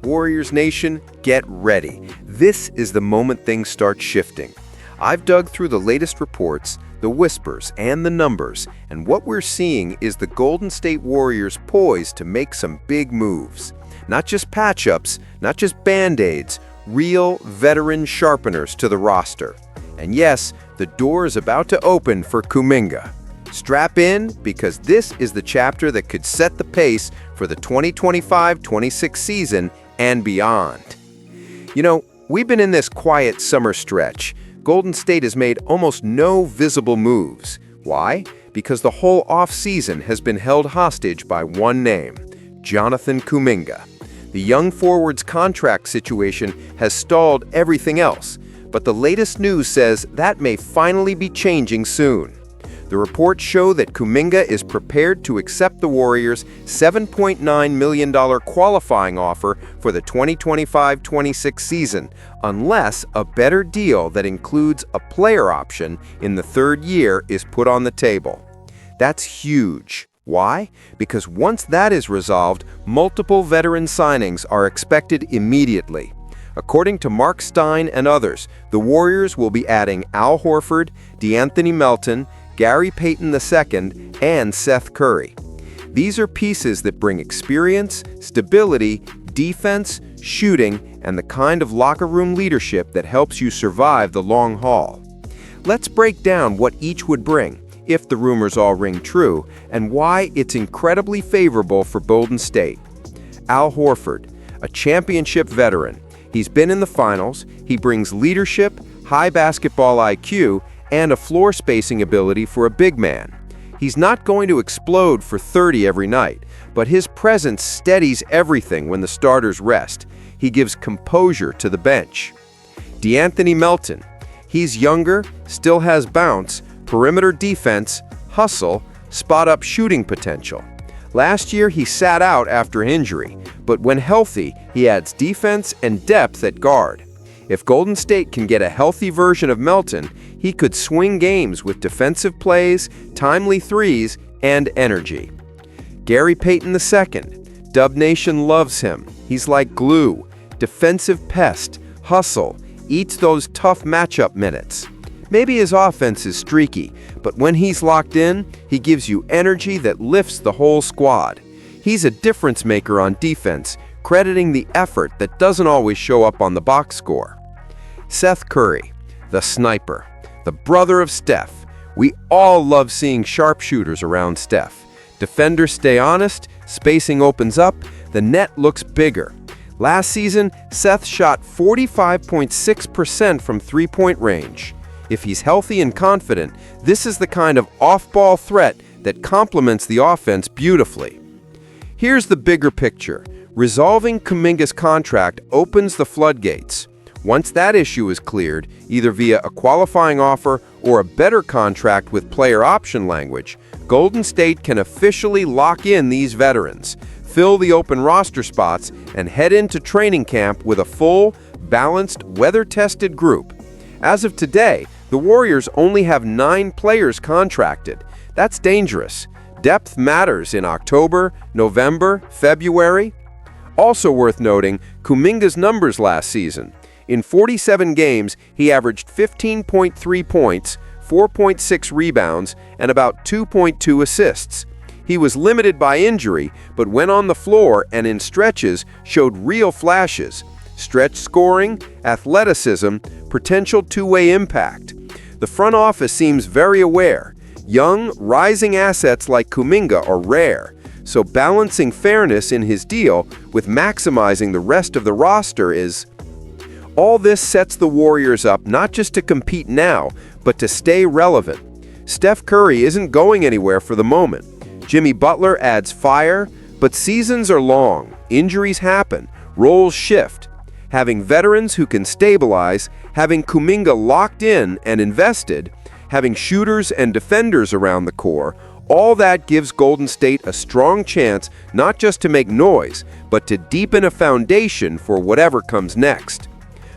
Warriors Nation, get ready. This is the moment things start shifting. I've dug through the latest reports, the whispers, and the numbers, and what we're seeing is the Golden State Warriors poised to make some big moves. Not just patch-ups, not just band-aids, real veteran sharpeners to the roster. And yes, the door is about to open for Kuminga. Strap in, because this is the chapter that could set the pace for the 2025-26 season and beyond. You know, we've been in this quiet summer stretch. Golden State has made almost no visible moves. Why? Because the whole offseason has been held hostage by one name, Jonathan Kuminga. The young forward's contract situation has stalled everything else, but the latest news says that may finally be changing soon. The reports show that Kuminga is prepared to accept the Warriors' $7.9 million qualifying offer for the 2025-26 season, unless a better deal that includes a player option in the third year is put on the table. That's huge. Why? Because once that is resolved, multiple veteran signings are expected immediately. According to Mark Stein and others, the Warriors will be adding Al Horford, DeAnthony Melton, Gary Payton II, and Seth Curry. These are pieces that bring experience, stability, defense, shooting, and the kind of locker room leadership that helps you survive the long haul. Let's break down what each would bring, if the rumors all ring true, and why it's incredibly favorable for Golden State. Al Horford, a championship veteran. He's been in the finals, he brings leadership, high basketball IQ, and a floor spacing ability for a big man. He's not going to explode for 30 every night, but his presence steadies everything when the starters rest. He gives composure to the bench. DeAnthony Melton. He's younger, still has bounce, perimeter defense, hustle, spot-up shooting potential. Last year, he sat out after injury, but when healthy, he adds defense and depth at guard. If Golden State can get a healthy version of Melton, he could swing games with defensive plays, timely threes, and energy. Gary Payton II. Dub Nation loves him. He's like glue. Defensive pest, hustle, eats those tough matchup minutes. Maybe his offense is streaky, but when he's locked in, he gives you energy that lifts the whole squad. He's a difference maker on defense, crediting the effort that doesn't always show up on the box score. Seth Curry, the sniper, the brother of Steph. We all love seeing sharpshooters around Steph. Defenders stay honest, spacing opens up, the net looks bigger. Last season, Seth shot 45.6% from three-point range. If he's healthy and confident, this is the kind of off-ball threat that complements the offense beautifully. Here's the bigger picture. Resolving Kuminga's contract opens the floodgates. Once that issue is cleared, either via a qualifying offer or a better contract with player option language, Golden State can officially lock in these veterans, fill the open roster spots, and head into training camp with a full, balanced, weather-tested group. As of today, the Warriors only have 9 players contracted. That's dangerous. Depth matters in October, November, February. Also worth noting, Kuminga's numbers last season. In 47 games, he averaged 15.3 points, 4.6 rebounds, and about 2.2 assists. He was limited by injury, but when on the floor and in stretches, showed real flashes. Stretch scoring, athleticism, potential two-way impact. The front office seems very aware. Young, rising assets like Kuminga are rare, so balancing fairness in his deal with maximizing the rest of the roster is... All this sets the Warriors up not just to compete now, but to stay relevant. Steph Curry isn't going anywhere for the moment. Jimmy Butler adds fire, but seasons are long, injuries happen, roles shift. Having veterans who can stabilize, having Kuminga locked in and invested, having shooters and defenders around the core, all that gives Golden State a strong chance not just to make noise, but to deepen a foundation for whatever comes next.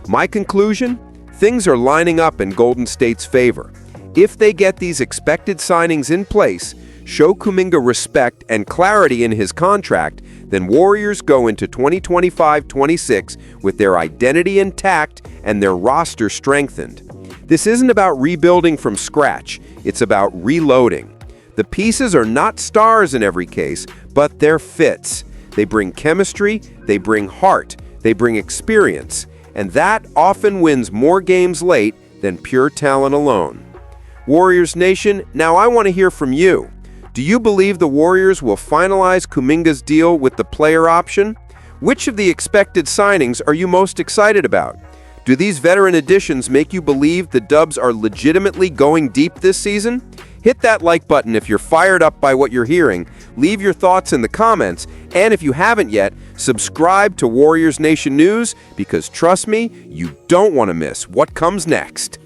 My conclusion? Things are lining up in Golden State's favor. If they get these expected signings in place, show Kuminga respect and clarity in his contract, then Warriors go into 2025-26 with their identity intact and their roster strengthened. This isn't about rebuilding from scratch, it's about reloading. The pieces are not stars in every case, but they're fits. They bring chemistry, they bring heart, they bring experience, and that often wins more games late than pure talent alone. Warriors Nation, now I want to hear from you. Do you believe the Warriors will finalize Kuminga's deal with the player option? Which of the expected signings are you most excited about? Do these veteran additions make you believe the Dubs are legitimately going deep this season? Hit that like button if you're fired up by what you're hearing, leave your thoughts in the comments, and if you haven't yet, subscribe to Warriors Nation News because trust me, you don't want to miss what comes next.